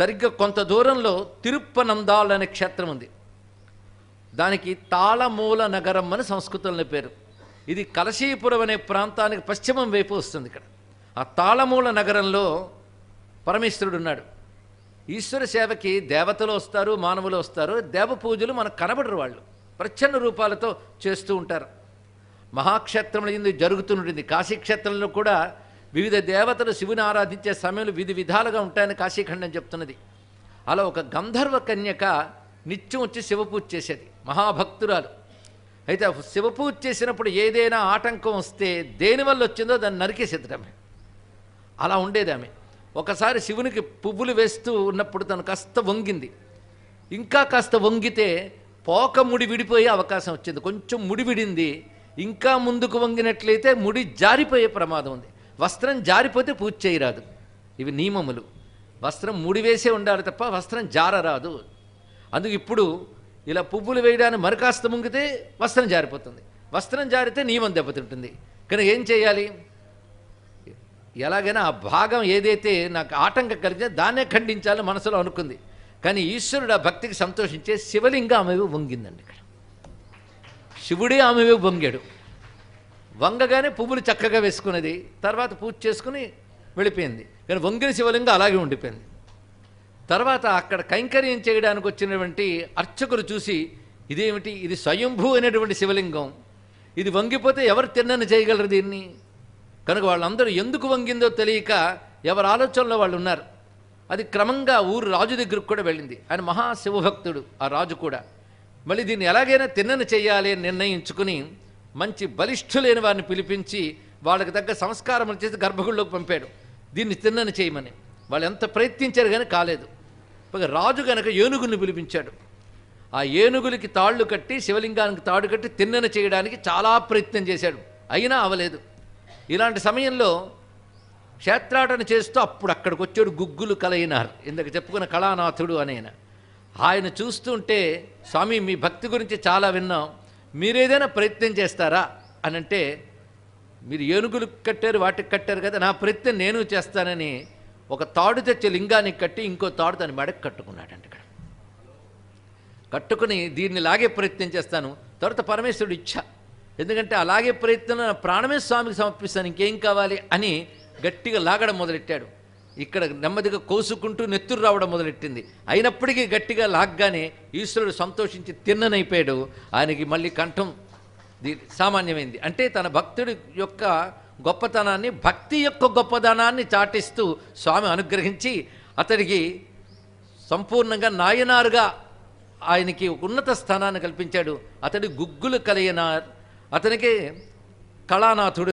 సరిగ్గా కొంత దూరంలో తిరుప్పనందాల్ అనే క్షేత్రం ఉంది. దానికి తాళమూల నగరం అని సంస్కృతంలో పేరు. ఇది కలశీపురం అనే ప్రాంతానికి పశ్చిమం వైపు వస్తుంది. ఇక్కడ ఆ తాళమూల నగరంలో పరమేశ్వరుడు ఉన్నాడు. ఈశ్వర సేవకి దేవతలు వస్తారు, మానవులు వస్తారు. దేవ పూజలు మనకు కనబడరు, వాళ్ళు ప్రచ్ఛన్న రూపాలతో చేస్తూ ఉంటారు. మహాక్షేత్రంలో ఇది జరుగుతుంటుంది. కాశీక్షేత్రంలో కూడా వివిధ దేవతలు శివుని ఆరాధించే సమయంలో విధి విధాలుగా ఉంటాయని కాశీఖండం చెప్తున్నది. అలా ఒక గంధర్వ కన్యక నిత్యం వచ్చి శివపూజ చేసేది, మహాభక్తురాలు. అయితే శివపూజ చేసినప్పుడు ఏదైనా ఆటంకం వస్తే దేనివల్ల వచ్చిందో దాన్ని నరికేసేది ఆమె. అలా ఉండేది ఆమె. ఒకసారి శివునికి పువ్వులు వేస్తూ ఉన్నప్పుడు తను కాస్త వంగింది. ఇంకా కాస్త వంగితే పోక ముడి విడిపోయే అవకాశం వచ్చింది. కొంచెం ముడి విడింది. ఇంకా ముందుకు వంగినట్లయితే ముడి జారిపోయే ప్రమాదం ఉంది. వస్త్రం జారిపోతే పూజ చేయరాదు. ఇవి నియమములు. వస్త్రం ముడి వేసే ఉండాలి తప్ప వస్త్రం జారరాదు. అందుకు ఇప్పుడు ఇలా పువ్వులు వేయడానికి మరికాస్త ముంగితే వస్త్రం జారిపోతుంది. వస్త్రం జారితే నియమం దెబ్బతింటుంది. కనుక ఏం చేయాలి? ఎలాగైనా ఆ భాగం ఏదైతే నాకు ఆటంకం కలిగితే దాన్నే ఖండించాలని మనసులో అనుకుంది. కానీ ఈశ్వరుడు ఆ భక్తికి సంతోషించే శివలింగం ఆమె వంగిందండి. ఇక్కడ శివుడే ఆమె వంగాడు. వంగగానే పువ్వులు చక్కగా వేసుకున్నది. తర్వాత పూజ చేసుకుని వెళ్ళిపోయింది. కానీ వంగిన శివలింగం అలాగే ఉండిపోయింది. తర్వాత అక్కడ కైంకర్యం చేయడానికి వచ్చినటువంటి అర్చకులు చూసి, ఇదేమిటి, ఇది స్వయంభూ అనేటువంటి శివలింగం, ఇది వంగిపోతే ఎవరు తిన్నని చేయగలరు దీన్ని? కనుక వాళ్ళందరూ ఎందుకు వంగిందో తెలియక ఎవరి ఆలోచనలో వాళ్ళు ఉన్నారు. అది క్రమంగా ఊరు రాజు దగ్గరకు కూడా వెళ్ళింది. ఆయన మహాశివభక్తుడు ఆ రాజు కూడా. మళ్ళీ దీన్ని ఎలాగైనా తిన్నని చేయాలి అని నిర్ణయించుకుని మంచి బలిష్ఠులైన వారిని పిలిపించి వాళ్ళకి తగ్గ సంస్కారములు చేసి గర్భగుడిలోకి పంపాడు, దీన్ని తిన్నని చేయమని. వాళ్ళు ఎంత ప్రయత్నించారు కానీ కాలేదు. రాజు కనుక ఏనుగుని పిలిపించాడు. ఆ ఏనుగులకి తాళ్ళు కట్టి శివలింగానికి తాడు కట్టి తిన్నని చేయడానికి చాలా ప్రయత్నం చేశాడు, అయినా అవలేదు. ఇలాంటి సమయంలో క్షేత్రాటన చేస్తూ అప్పుడు అక్కడికి వచ్చాడు గుగ్గులు కలయినార్, ఇందాక చెప్పుకున్న కళానాథుడు అనేన. ఆయన చూస్తుంటే, స్వామి మీ భక్తి గురించి చాలా విన్నాం, మీరేదైనా ప్రయత్నం చేస్తారా అని అంటే, మీరు ఏనుగులు కట్టారు వాటికి కట్టారు కదా, నా ప్రయత్నం నేను చేస్తానని ఒక తాడు తెచ్చి లింగానికి కట్టి ఇంకో తాడు దాని మెడకు కట్టుకున్నాడంట. ఇక్కడ కట్టుకుని దీన్ని లాగే ప్రయత్నం చేస్తాను. తర్వాత పరమేశ్వరుడు ఇచ్చ, ఎందుకంటే అలాగే ప్రయత్నం ప్రాణమే స్వామికి సమర్పిస్తాను, ఇంకేం కావాలి అని గట్టిగా లాగడం మొదలెట్టాడు. ఇక్కడ నెమ్మదిగా కోసుకుంటూ నెత్తురు రావడం మొదలెట్టింది. అయినప్పటికీ గట్టిగా లాగ్గానే ఈశ్వరుడు సంతోషించి తిన్ననైపోయాడు. ఆయనకి మళ్ళీ కంఠం సామాన్యమైంది. అంటే తన భక్తుడి యొక్క గొప్పతనాన్ని, భక్తి యొక్క గొప్పతనాన్ని చాటిస్తూ స్వామి అనుగ్రహించి అతడికి సంపూర్ణంగా నాయనారుగా ఆయనకి ఉన్నత స్థానాన్ని కల్పించాడు. అతడి గుగ్గులు కలియనార్, అతనికి కళానాథుడు.